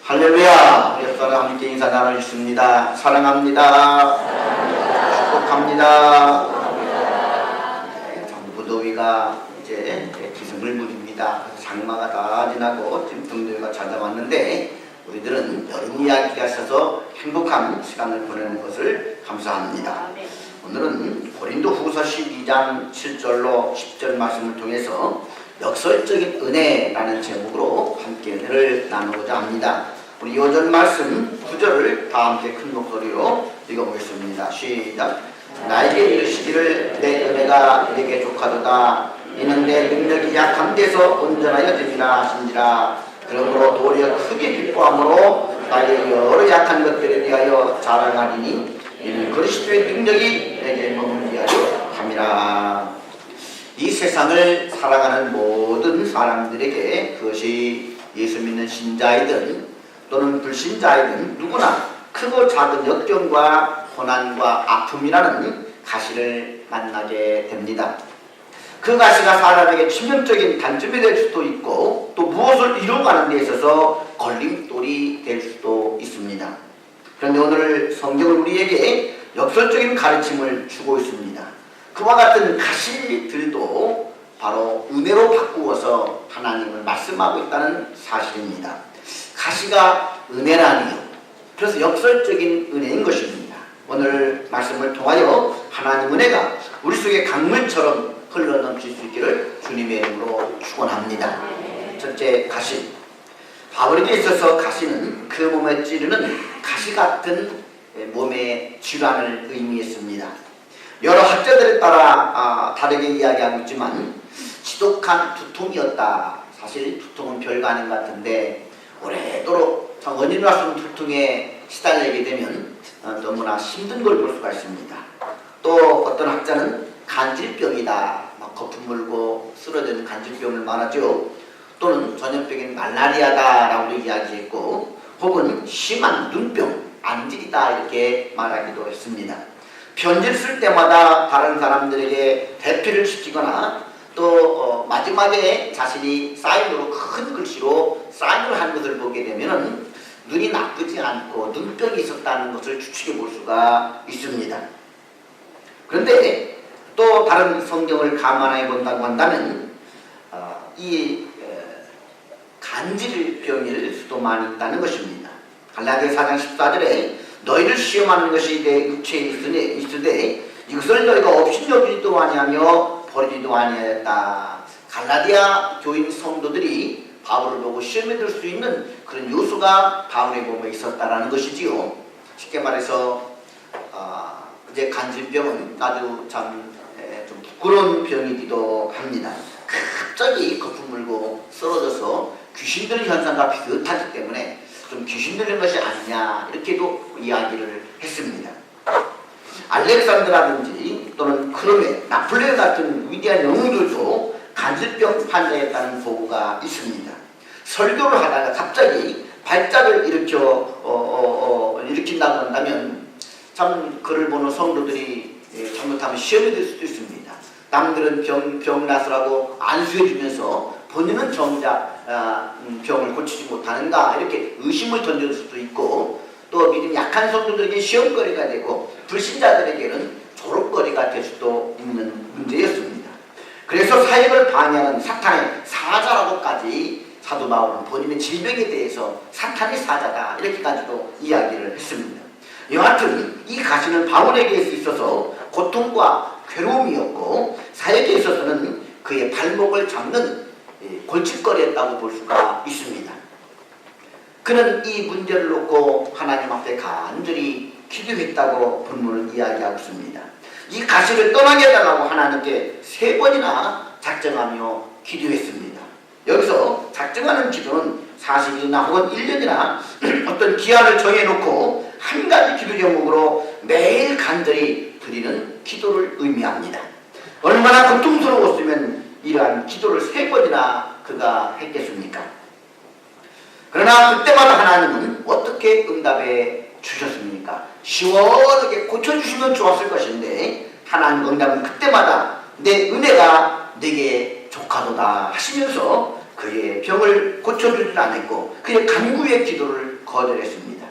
할렐루야! 옆사람 함께 인사 나누셨습니다. 사랑합니다. 축복합니다. 무더위가 이제 기승을 부립니다. 장마가 다 지나고 지금 등대가 찾아왔는데 우리들은 여름 이야기가 있어서 행복한 시간을 보내는 것을 감사합니다. 오늘은 고린도 후서 12장 7절로 10절 말씀을 통해서 역설적인 은혜라는 제목으로 함께 은혜를 나누고자 합니다. 우리 요전 말씀 9절을 다 함께 큰 목소리로 읽어보겠습니다. 시작. 나에게 이르시기를 내 은혜가 내게 족하도다. 이는 내 능력이 약한 데서 온전하여 되리라 하신지라. 그러므로 도리어 크게 기뻐함으로 나의 여러 약한 것들에 대하여 자랑하리니 이는 그리스도의 능력이 내게 머물게 하려 함이라. 이 세상을 살아가는 모든 사람들에게 그것이 예수 믿는 신자이든 또는 불신자이든 누구나 크고 작은 역경과 고난과 아픔이라는 가시를 만나게 됩니다. 그 가시가 사람에게 치명적인 단점이 될 수도 있고 또 무엇을 이루어가는 데 있어서 걸림돌이 될 수도 있습니다. 그런데 오늘 성경은 우리에게 역설적인 가르침을 주고 있습니다. 그와 같은 가시들도 바로 은혜로 바꾸어서 하나님을 말씀하고 있다는 사실입니다. 가시가 은혜라니요. 그래서 역설적인 은혜인 것입니다. 오늘 말씀을 통하여 하나님 은혜가 우리 속에 강물처럼 흘러넘칠 수 있기를 주님의 이름으로 축원합니다. 첫째, 가시. 바울에게 있어서 가시는 그 몸에 찌르는 가시 같은 몸의 질환을 의미했습니다. 여러 학자들에 따라 다르게 이야기하고 있지만 지독한 두통이었다. 사실 두통은 별거 아닌 것 같은데 오래도록 원인으로 할 수 없는 두통에 시달리게 되면 너무나 힘든 걸 볼 수가 있습니다. 또 어떤 학자는 간질병이다. 막 거품 물고 쓰러지는 간질병을 말하죠. 또는 전염병인 말라리아다라고도 이야기했고 혹은 심한 눈병, 안질이다 이렇게 말하기도 했습니다. 편지를 쓸 때마다 다른 사람들에게 대피를 시키거나 또 마지막에 자신이 사인으로 큰 글씨로 사인을 한 것을 보게 되면 눈이 나쁘지 않고 눈병이 있었다는 것을 추측해 볼 수가 있습니다. 그런데 또 다른 성경을 감안해 본다고 한다면 이 간질병일 수도 많이 있다는 것입니다. 갈라디아 4장 14절에 너희를 시험하는 것이 내 육체에 있으되 이것을 너희가 업신여기지도 아니하며 버리지도 아니하였다. 갈라디아 교인 성도들이 바울을 보고 시험에 들 수 있는 그런 요소가 바울의 몸에 있었다라는 것이지요. 쉽게 말해서 이제 간질병은 아주 참 좀 부끄러운 병이기도 합니다. 갑자기 거품 물고 쓰러져서 귀신 들린 현상과 비슷하기 때문에 좀 귀신 들린 것이 아니냐 이렇게도 이야기를 했습니다. 알렉산드라든지 또는 크로메, 나폴레옹 같은 위대한 영웅들도 간질병 환자였다는 보고가 있습니다. 설교를 하다가 갑자기 발작을 일으킨다고 한다면 참 그를 보는 성도들이 잘못하면 시험이 될 수도 있습니다. 남들은 병 나서라고 안수해주면서 본인은 정작 병을 고치지 못하는가 이렇게 의심을 던질 수도 있고 또 믿음 약한 성도들에게 시험거리가 되고 불신자들에게는 조롱거리가 될 수도 있는 문제였습니다. 그래서 사역을 방해하는 사탄의 사자라고까지 사도 바울은 본인의 질병에 대해서 사탄의 사자다 이렇게까지도 이야기를 했습니다. 여하튼 이 가시는 바울에게 있어서 고통과 괴로움이었고 사역에 있어서는 그의 발목을 잡는 골칫거리였다고 볼 수가 있습니다. 그는 이 문제를 놓고 하나님 앞에 간절히 기도했다고 본문은 이야기하고 있습니다. 이 가시를 떠나게 해달라고 하나님께 3번이나 작정하며 기도했습니다. 여기서 작정하는 기도는 40일이나 혹은 1년이나 어떤 기한을 정해놓고 한 가지 기도 제목으로 매일 간절히 드리는 기도를 의미합니다. 얼마나 고통스러웠으면 이러한 기도를 3번이나 그가 했겠습니까? 그러나 그때마다 하나님은 어떻게 응답해 주셨습니까? 시원하게 고쳐주시면 좋았을 것인데 하나님 응답은 그때마다 내 은혜가 내게 족하도다 하시면서 그의 병을 고쳐주지 않았고 그의 간구의 기도를 거절했습니다.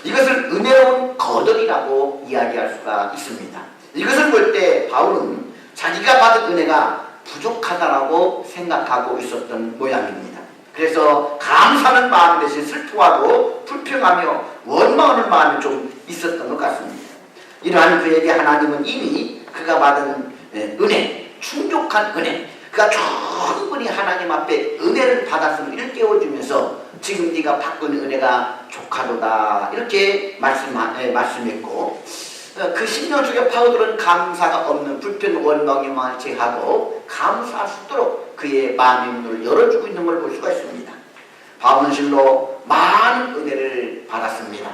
이것을 은혜로운 거절이라고 이야기할 수가 있습니다. 이것을 볼 때 바울은 자기가 받은 은혜가 부족하다라고 생각하고 있었던 모양입니다. 그래서 감사하는 마음 대신 슬퍼하고 불평하며 원망하는 마음이 좀 있었던 것 같습니다. 이러한 그에게 하나님은 이미 그가 받은 은혜, 충족한 은혜, 그가 충분히 하나님 앞에 은혜를 받았음을 일깨워주면서 지금 네가 받은 은혜가 족하도다 이렇게 말씀했고, 그 10년 속에 파우들은 감사가 없는 불평 원망에만 제하고 감사할 수 있도록 그의 마음의 문을 열어주고 있는 걸 볼 수가 있습니다. 바울은 실로 많은 은혜를 받았습니다.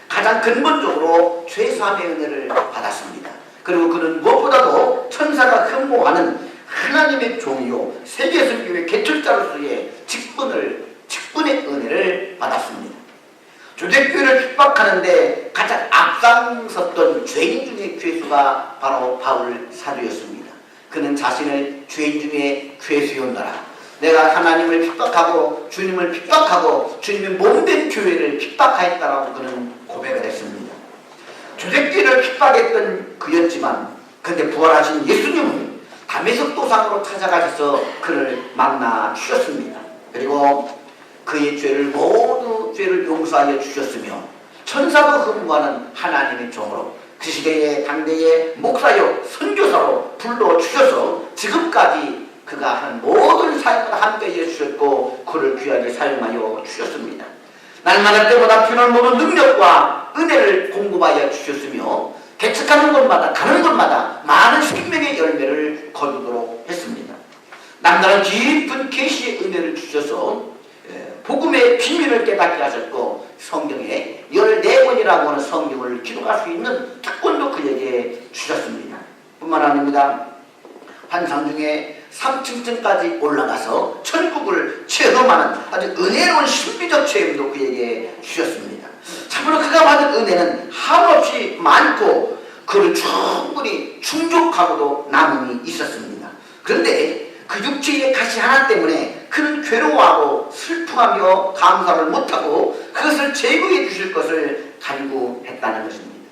가장 근본적으로 죄사함의 은혜를 받았습니다. 그리고 그는 무엇보다도 천사가 흠모하는 하나님의 종이요 세계 선교의 개척자로서의 직분의 은혜를 받았습니다. 조직교회를 핍박하는데 가장 앞장섰던 죄인 중의 괴수가 바로 바울 사도였습니다. 그는 자신을 죄인 중에 괴수였노라. 내가 하나님을 핍박하고 주님을 핍박하고 주님의 몸된 교회를 핍박하였다라고 그는 고백을 했습니다. 조직교회를 핍박했던 그였지만 그런데 부활하신 예수님은 다메섹 도상으로 찾아가셔서 그를 만나 주셨습니다. 그리고 그의 모두 죄를 용서하여 주셨으며 천사도 흠모하는 하나님의 종으로 그 시대의 당대의 목사요 선교사로 불러주셔서 지금까지 그가 한 모든 사역을 함께해 주셨고 그를 귀하게 사용하여 주셨습니다. 날마다 때보다 피를 모는 능력과 은혜를 공급하여 주셨으며 개척하는 곳마다 가는 곳마다 많은 생명의 열매를 거두도록 했습니다. 남다른 깊은 계시의 은혜를 주셔서 복음의 비밀을 깨닫게 하셨고 성경에 14권이라고 하는 성경을 기록할 수 있는 특권도 그에게 주셨습니다. 뿐만 아닙니다. 환상 중에 3층까지 올라가서 천국을 체험하는 아주 은혜로운 신비적 체험도 그에게 주셨습니다. 참으로 그가 받은 은혜는 한없이 많고 그를 충분히 충족하고도 남음이 있었습니다. 그런데 그 육체의 가시 하나 때문에 그는 괴로워하고 슬퍼하며 감사를 못하고 그것을 제거해 주실 것을 간구했다는 것입니다.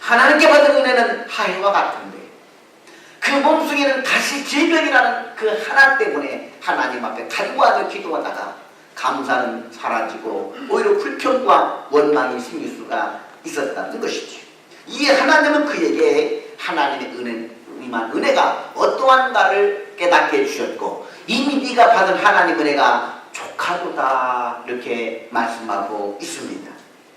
하나님께 받은 은혜는 하해와 같은데 그 몸속에는 가시 질병이라는 그 하나 때문에 하나님 앞에 간구하며 기도하다가 감사는 사라지고 오히려 불평과 원망이 생길 수가 있었다는 것이죠. 이 하나님은 그에게 하나님의 은혜가 어떠한가를 깨닫게 해주셨고 이미 네가 받은 하나님 은혜가 족하도다 이렇게 말씀하고 있습니다.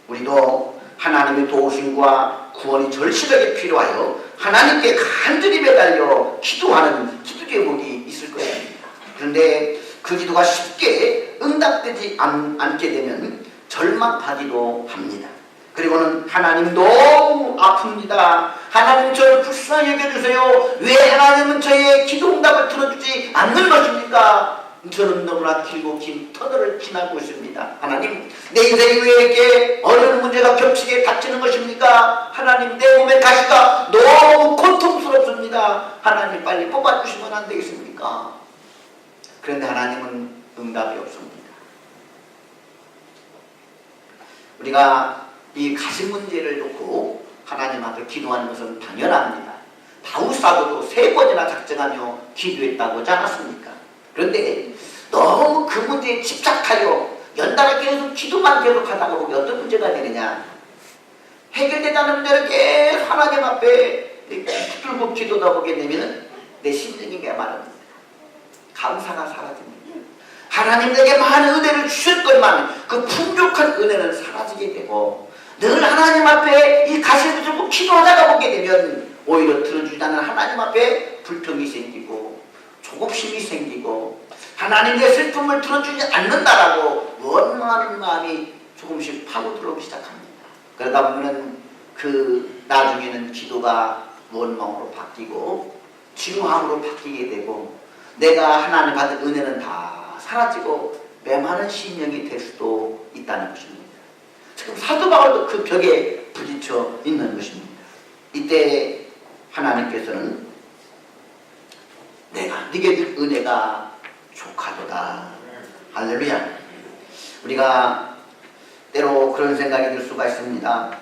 우리도 하나님의 도우심과 구원이 절실하게 필요하여 하나님께 간절히 매달려 기도하는 기도 제목이 있을 것입니다. 그런데 그 기도가 쉽게 응답되지 않게 되면 절망하기도 합니다. 그리고는 하나님 너무 아픕니다. 하나님 저를 불쌍히 여겨주세요. 왜 하나님은 저의 기도 응답을 들어주지 않는 것입니까? 저는 너무나 길고 긴 터널을 지나고 있습니다. 하나님 내 인생이 왜 이렇게 어려운 문제가 겹치게 닥치는 것입니까? 하나님 내 몸의 가시가 너무 고통스럽습니다. 하나님 빨리 뽑아주시면 안 되겠습니까? 그런데 하나님은 응답이 없습니다. 우리가 이 가시 문제를 놓고 하나님 앞에 기도하는 것은 당연합니다. 다윗 사도도 3번이나 작정하며 기도했다고 하지 않았습니까? 그런데 너무 그 문제에 집착하여 연달아 계속 기도만 계속하다가 보면 어떤 문제가 되느냐, 해결되지 않는 문제를 계속 하나님 앞에 붙들고 기도하다 보게 되면 내 심정이 메마릅니다. 감사가 사라집니다. 하나님 내게 많은 은혜를 주셨건만 그 풍족한 은혜는 사라지게 되고 늘 하나님 앞에 이 가시를 붙들고 기도하다가 보게 되면 오히려 들어주지 않는 하나님 앞에 불평이 생기고 조급심이 생기고 하나님 내 슬픔을 들어주지 않는다라고 원망하는 마음이 조금씩 파고 들어오기 시작합니다. 그러다 보면 그 나중에는 기도가 원망으로 바뀌고 증오함으로 바뀌게 되고 내가 하나님 받은 은혜는 다 사라지고 메마른 심령이 될 수도 있다는 것입니다. 지금 사도 바울도 그 벽에 부딪혀 있는 것입니다. 이때 하나님께서는 내가 네게 줄 은혜가 족하도다. 할렐루야. 우리가 때로 그런 생각이 들 수가 있습니다.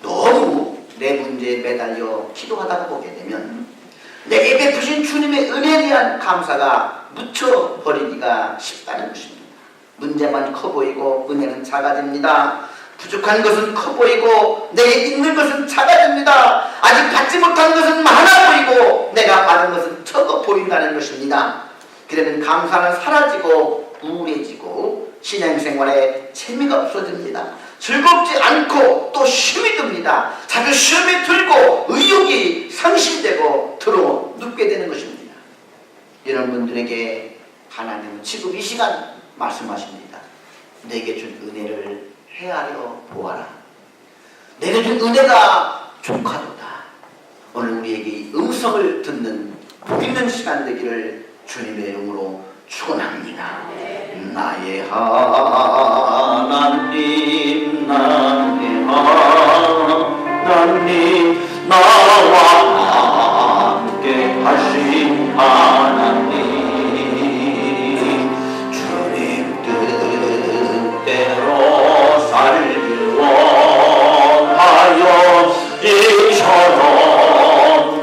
너무 내 문제에 매달려 기도하다 보게 되면 내게 베푸신 주님의 은혜에 대한 감사가 묻혀버리기가 쉽다는 것입니다. 문제만 커 보이고 은혜는 작아집니다. 부족한 것은 커 보이고 내게 있는 것은 작아집니다. 아직 받지 못한 것은 많아 보이고 내가 받은 것은 적어 보인다는 것입니다. 그러면 감사는 사라지고 우울해지고 신앙생활에 재미가 없어집니다. 즐겁지 않고 또 힘이 듭니다. 자꾸 시험이 들고 의욕이 상실되고 들어 눕게 되는 것입니다. 이런 분들에게 하나님은 지금 이 시간 말씀하십니다. 내게 준 은혜를 헤아려 보아라. 내게 준 은혜가 족하도다. 오늘 우리에게 이 음성을 듣는 복 있는 시간 되기를 주님의 이름으로 축원합니다. 나의 하나님, 나의 하나님, 나와 함께 하신 하나님, 주님 뜻대로 살길 원하여 이처럼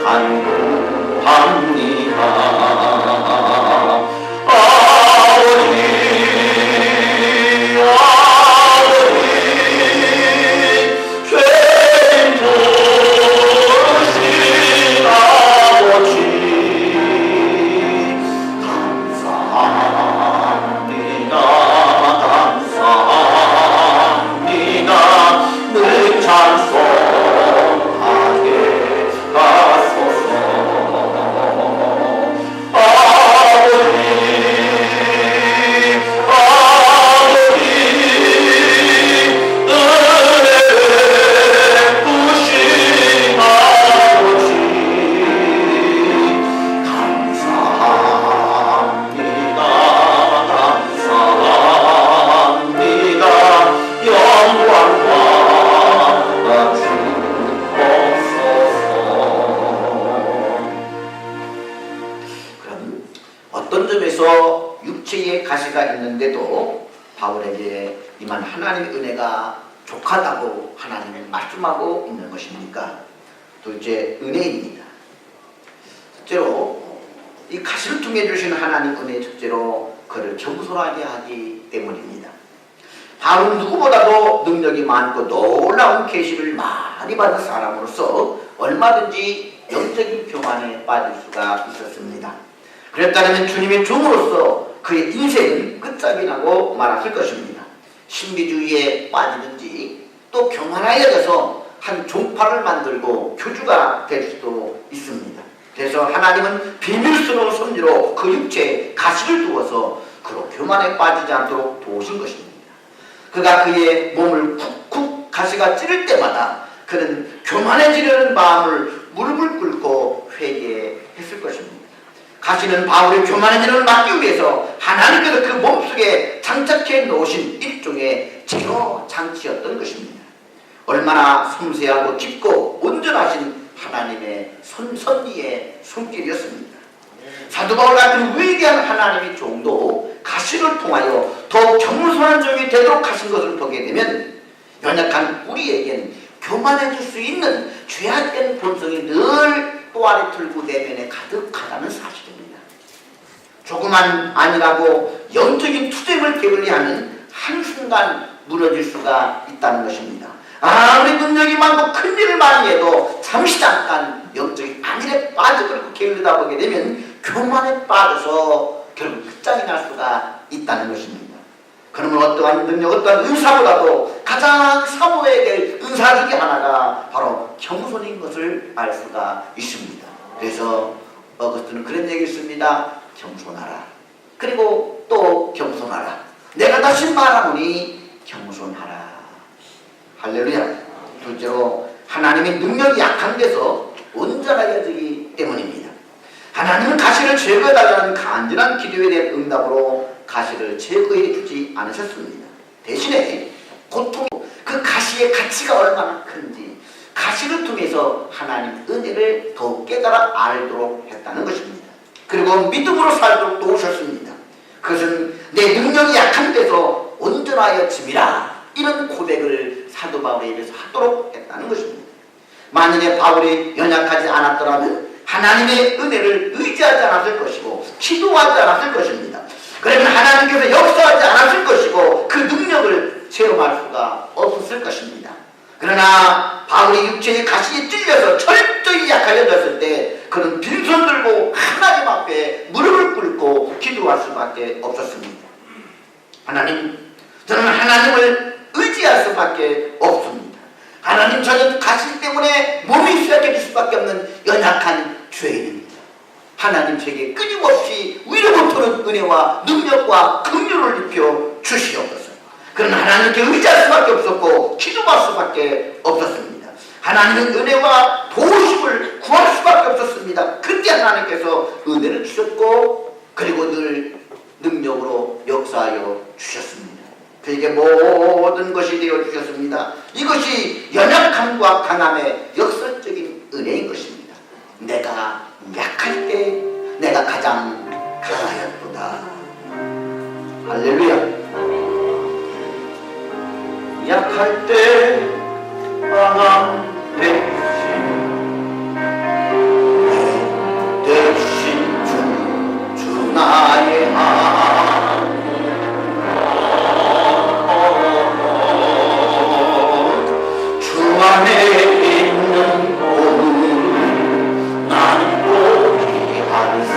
간구합니다. 어떤 점에서 육체의 가시가 있는데도 바울에게 임한 하나님의 은혜가 족하다고 하나님이 말씀하고 있는 것입니까? 둘째, 은혜입니다. 첫째로 이 가시를 통해 주신 하나님 은혜, 첫째로 그를 겸손하게 하기 때문입니다. 바울은 누구보다도 능력이 많고 놀라운 계시를 많이 받은 사람으로서 얼마든지 영적인 교만에 빠질 수가 있었습니다. 그랬다면 주님의 종으로서 그의 인생은 끝장이 나고 말았을 것입니다. 신비주의에 빠지든지 또 교만하여져서 한 종파를 만들고 교주가 될 수도 있습니다. 그래서 하나님은 비밀스러운 섭리로 그 육체에 가시를 두어서 그로 교만에 빠지지 않도록 도우신 것입니다. 그가 그의 몸을 쿡쿡 가시가 찌를 때마다 그는 교만해지려는 마음을 무릎을 꿇고 회개했을 것입니다. 가시는 바울의 교만해지는 막기 위해서 하나님께서 그 몸속에 장착해 놓으신 일종의 제어 장치였던 것입니다. 얼마나 섬세하고 깊고 온전하신 하나님의 섭리의 손길이었습니다. 사도 바울 같은 위대한 하나님의 종도 가시를 통하여 더욱 겸손한 종이 되도록 하신 것을 보게 되면 연약한 우리에겐 교만해질 수 있는 죄악된 본성이 늘 또아리 틀고 내면에 가득하다는 사실입니다. 조그만 아니라고 영적인 투쟁을 게을리하는 한순간 무너질 수가 있다는 것입니다. 아무리 능력이 많고 큰 일을 많이 해도 잠시 잠깐 영적인 안일에 빠져버리고 게을리다 보게 되면 교만에 빠져서 결국 끝장이 날 수가 있다는 것입니다. 그러면 어떠한 능력, 어떠한 은사보다도 가장 사모해야 될 은사 중에 하나가 바로 겸손인 것을 알 수가 있습니다. 그래서 어거스틴은 그런 얘기 있습니다. 겸손하라. 그리고 또 겸손하라. 내가 다시 말하노니 겸손하라. 할렐루야. 둘째로 하나님의 능력이 약한 데서 온전하여지기 때문입니다. 하나님은 가시를 제거해달라는 간절한 기도에 대한 응답으로 가시를 제거해 주지 않으셨습니다. 대신에 고통, 그 가시의 가치가 얼마나 큰지 가시를 통해서 하나님의 은혜를 더욱 깨달아 알도록 했다는 것입니다. 그리고 믿음으로 살도록 도우셨습니다. 그것은 내 능력이 약한 데서 온전하여짐이라 이런 고백을 사도 바울에 입에서 하도록 했다는 것입니다. 만약에 바울이 연약하지 않았더라면 하나님의 은혜를 의지하지 않았을 것이고 기도하지 않았을 것입니다. 그러면 하나님께서 역사하지 않았을 것이고 그 능력을 체험할 수가 없었을 것입니다. 그러나 바울이 육체의 가시에 찔려서 철저히 약해졌을 때 그는 빈손 들고 하나님 앞에 무릎을 꿇고 기도할 수밖에 없었습니다. 하나님, 저는 하나님을 의지할 수밖에 없습니다. 하나님, 저는 가시 때문에 몸이 쇠약해질 수밖에 없는 연약한 죄인입니다. 하나님, 제게 끊임없이 위로부터는 은혜와 능력과 긍휼을 입혀 주시옵소서. 그러나 하나님께 의지할 수밖에 없었고 기도할 수밖에 없었습니다. 하나님은 은혜와 도우심을 구할 수밖에 없었습니다. 그때 하나님께서 은혜를 주셨고 그리고 늘 능력으로 역사하여 주셨습니다. 그에게 모든 것이 되어 주셨습니다. 이것이 연약함과 강함의 역설적인 은혜인 것입니다. 내가 약할 때 내가 가장 강하였도다. 할렐루야. 약할 때 강함 대신 주 나의 주 안에 있는 봄 나는 포기할 수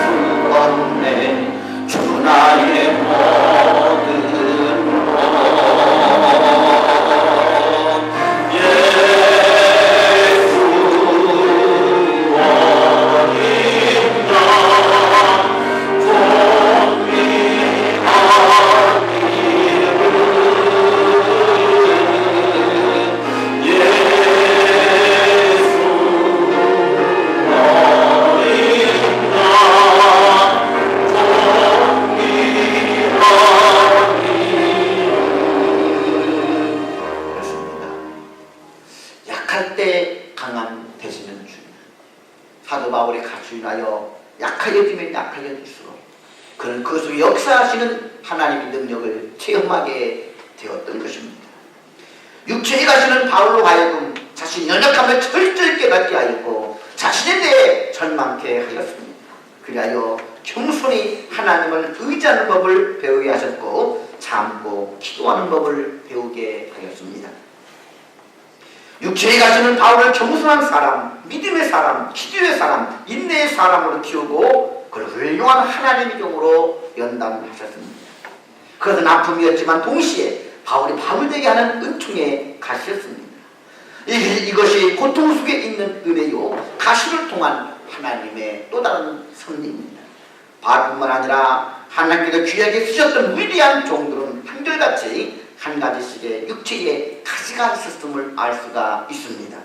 없네. 주 나의 모든 사도 바울의 가시로 인하여 약해지면 약해질수록 그는 그 속에 역사하시는 하나님의 능력을 체험하게 되었던 것입니다. 육체에 가시는 바울로 하여금 자신의 연약함을 철저히 깨닫게 하였고 자신에 대해 절망케 하였습니다. 그리하여 겸손히 하나님을 의지하는 법을 배우게 하셨고 참고 기도하는 법을 배우게 하였습니다. 육체에 가시는 바울을 겸손한 사람, 믿음의 사람, 기도의 사람, 인내의 사람으로 키우고 그를 훌륭한 하나님의 종으로 연단하셨습니다. 그것은 아픔이었지만 동시에 바울이 바울되게 하는 은총의 가시였습니다. 이것이 고통 속에 있는 은혜요 가시를 통한 하나님의 또 다른 섭리입니다. 바울뿐만 아니라 하나님께서 귀하게 쓰셨던 위대한 종들은 한결같이 한 가지씩의 육체에 가시가 있었음을 알 수가 있습니다.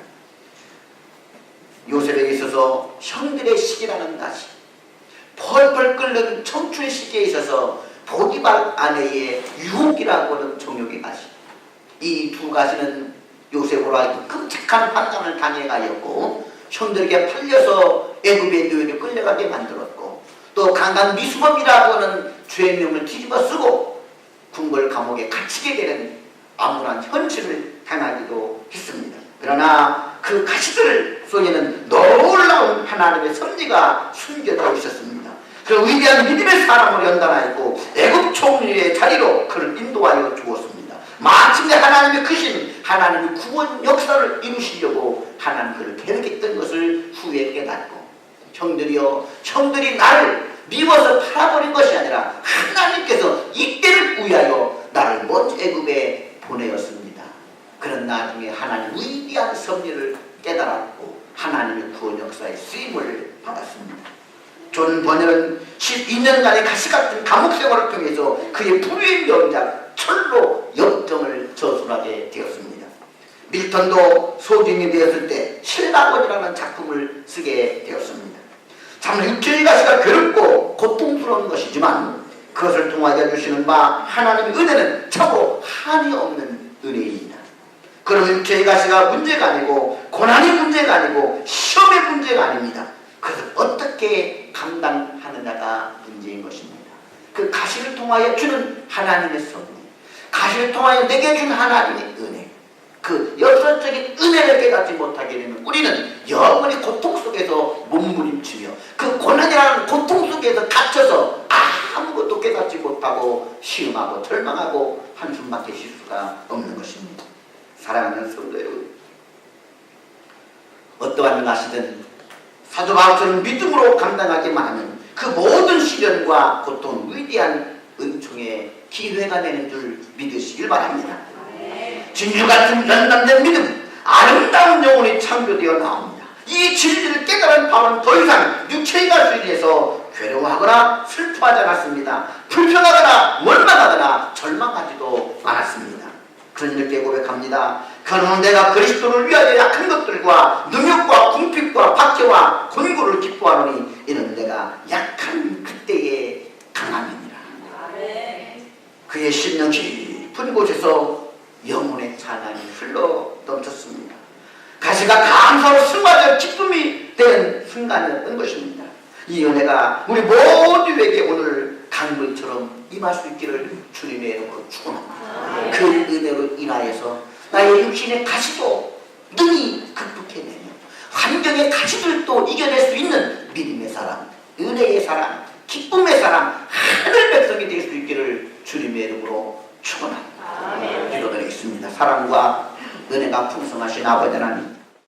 요셉에게 있어서 형들의 시기라는 가시, 펄펄 끓는 청춘의 시기에 있어서 보디발 아내의 유혹이라고 하는 정욕의 가시, 이 두 가시는 요셉으로 하여금 끔찍한 환난을 당해가였고 형들에게 팔려서 애굽의 노예로 끌려가게 만들었고 또 강간 미수범이라고 하는 죄명을 뒤집어 쓰고 궁궐 감옥에 갇히게 되는 암울한 현실을 당하기도 했습니다. 그러나 그 가시들 속에는 놀라운 하나님의 섭리가 숨겨져 있었습니다. 그 위대한 믿음의 사람을 연단하였고 애굽 총리의 자리로 그를 인도하여 주었습니다. 마침내 하나님의 크신 하나님의 구원 역사를 이루시려고 하나님 그를 계획했던 것을 후에 깨닫고 형들이 나를 미워서 팔아버린 것이 아니라 하나님께서 이때를 위하여 나를 먼저 애굽에 보내었습니다. 그런 나중에 하나님 위대한 섭리를 깨달았고 하나님의 구원 역사에 쓰임을 받았습니다. 존 버넬은 12년간의 가시같은 감옥 생활을 통해서 그의 불의의 명작 철로 역정을 저술하게 되었습니다. 밀턴도 소중이 되었을 때 신라곤이라는 작품을 쓰게 되었습니다. 참 육체의 가시가 괴롭고 고통스러운 것이지만 그것을 통하여 주시는 바 하나님의 은혜는 참으로 한이 없는 은혜입니다. 그러면 육체의 가시가 문제가 아니고 고난이 문제가 아니고 시험의 문제가 아닙니다. 그것을 어떻게 감당하느냐가 문제인 것입니다. 그 가시를 통하여 주는 하나님의 섭리, 가시를 통하여 내게 준 하나님의 은혜, 그 역설적인 은혜를 깨닫지 못하게 되면 우리는 영원히 고통 속에서 몸부림치며 그 고난이라는 고통 속에서 갇혀서 아무것도 깨닫지 못하고 시험하고 절망하고 한숨밖에 쉴 수가 없는 것입니다. 사랑하는 성도 여러분, 어떠한 것이든 사도 바울처럼 믿음으로 감당하기만 하면 그 모든 시련과 고통, 위대한 은총의 기회가 되는 줄 믿으시길 바랍니다. 진주같은 변감된 믿음, 아름다운 영혼이 창조되어 나옵니다. 이 진리를 깨달은 바울은 더 이상 육체의 가수에 대해서 괴로워하거나 슬퍼하지 않았습니다. 불평하거나 원망하거나 절망하지도 않았습니다. 그런 이렇게 고백합니다. 그러나 내가 그리스도를 위하여 약한 것들과 능욕과 궁핍과 박해와 곤고를 기뻐하노니 이는 내가 약한 그때의 강함이니라. 그의 심령 깊은 곳에서 영혼의 찬양이 흘러 넘쳤습니다. 가시가 감사로 승화적 기쁨이 된 순간이었던 것입니다. 이 은혜가 우리 모두에게 오늘 강물처럼 임할 수 있기를 주님의 이름으로 축원합니다. 그 은혜로 인하여서 나의 육신의 가시도 능히 극복해내며 환경의 가시들도 이겨낼 수 있는 믿음의 사람, 은혜의 사람, 기쁨의 사람, 하늘 백성이 될 수 있기를 주님의 이름으로 축원합니다. 기도드리겠습니다. 사랑과 은혜가 풍성하신 아버지 하나님,